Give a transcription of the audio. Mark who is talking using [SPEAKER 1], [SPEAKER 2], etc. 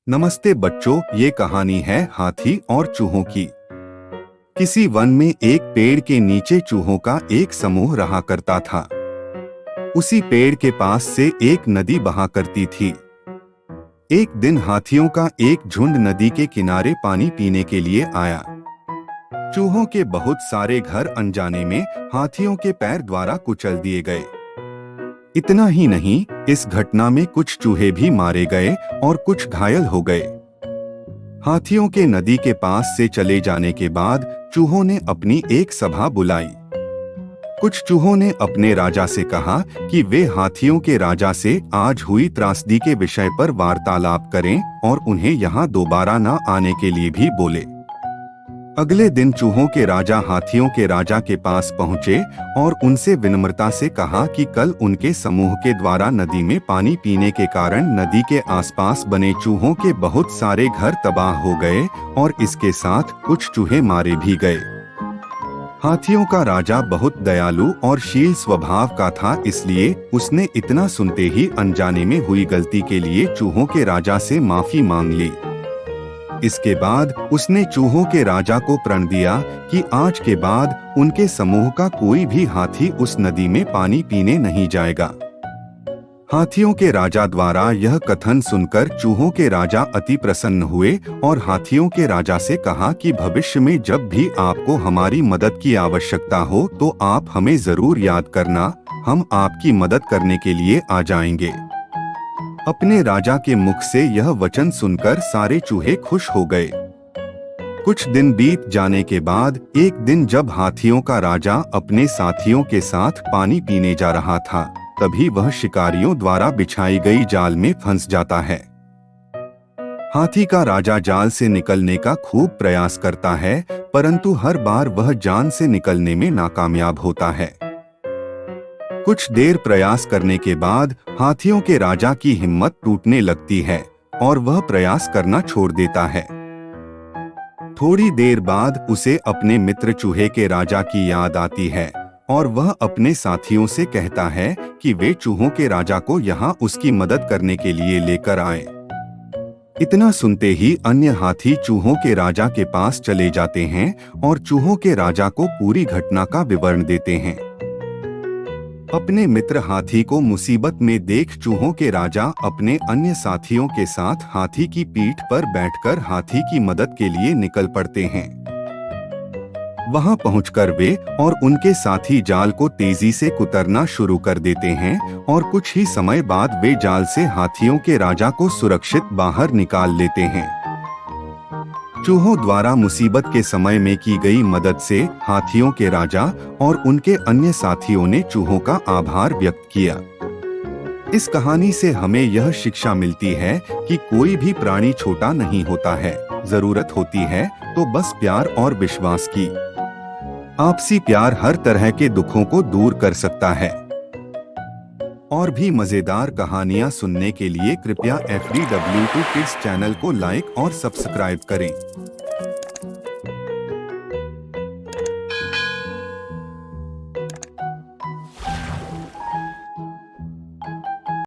[SPEAKER 1] नमस्ते बच्चों, ये कहानी है हाथी और चूहों की। किसी वन में एक पेड़ के नीचे चूहों का एक समूह रहा करता था। उसी पेड़ के पास से एक नदी बहा करती थी। एक दिन हाथियों का एक झुंड नदी के किनारे पानी पीने के लिए आया। चूहों के बहुत सारे घर अनजाने में हाथियों के पैर द्वारा कुचल दिए गए। इतना ही नहीं, इस घटना में कुछ चूहे भी मारे गए और कुछ घायल हो गए। हाथियों के नदी के पास से चले जाने के बाद चूहों ने अपनी एक सभा बुलाई। कुछ चूहों ने अपने राजा से कहा कि वे हाथियों के राजा से आज हुई त्रासदी के विषय पर वार्तालाप करें और उन्हें यहाँ दोबारा न आने के लिए भी बोले। अगले दिन चूहों के राजा हाथियों के राजा के पास पहुंचे और उनसे विनम्रता से कहा कि कल उनके समूह के द्वारा नदी में पानी पीने के कारण नदी के आसपास बने चूहों के बहुत सारे घर तबाह हो गए और इसके साथ कुछ चूहे मारे भी गए। हाथियों का राजा बहुत दयालु और शील स्वभाव का था, इसलिए उसने इतना सुनते ही अनजाने में हुई गलती के लिए चूहों के राजा से माफी मांग ली। इसके बाद उसने चूहों के राजा को प्रण दिया कि आज के बाद उनके समूह का कोई भी हाथी उस नदी में पानी पीने नहीं जाएगा। हाथियों के राजा द्वारा यह कथन सुनकर चूहों के राजा अति प्रसन्न हुए और हाथियों के राजा से कहा कि भविष्य में जब भी आपको हमारी मदद की आवश्यकता हो तो आप हमें जरूर याद करना, हम आपकी मदद करने के लिए आ जाएंगे। अपने राजा के मुख से यह वचन सुनकर सारे चूहे खुश हो गए। कुछ दिन बीत जाने के बाद एक दिन जब हाथियों का राजा अपने साथियों के साथ पानी पीने जा रहा था, तभी वह शिकारियों द्वारा बिछाई गई जाल में फंस जाता है। हाथी का राजा जाल से निकलने का खूब प्रयास करता है, परंतु हर बार वह जान से निकलने में नाकामयाब होता है। कुछ देर प्रयास करने के बाद हाथियों के राजा की हिम्मत टूटने लगती है और वह प्रयास करना छोड़ देता है। थोड़ी देर बाद उसे अपने मित्र चूहे के राजा की याद आती है और वह अपने साथियों से कहता है कि वे चूहों के राजा को यहाँ उसकी मदद करने के लिए लेकर आए। इतना सुनते ही अन्य हाथी चूहों के राजा के पास चले जाते हैं और चूहों के राजा को पूरी घटना का विवरण देते हैं। अपने मित्र हाथी को मुसीबत में देख चूहों के राजा अपने अन्य साथियों के साथ हाथी की पीठ पर बैठकर हाथी की मदद के लिए निकल पड़ते हैं। वहां पहुंचकर वे और उनके साथी जाल को तेजी से कुतरना शुरू कर देते हैं और कुछ ही समय बाद वे जाल से हाथियों के राजा को सुरक्षित बाहर निकाल लेते हैं। चूहों द्वारा मुसीबत के समय में की गई मदद से हाथियों के राजा और उनके अन्य साथियों ने चूहों का आभार व्यक्त किया। इस कहानी से हमें यह शिक्षा मिलती है कि कोई भी प्राणी छोटा नहीं होता है, जरूरत होती है तो बस प्यार और विश्वास की। आपसी प्यार हर तरह के दुखों को दूर कर सकता है। और भी मजेदार कहानियाँ सुनने के लिए कृपया FDW2 किड्स चैनल को लाइक और सब्सक्राइब करें।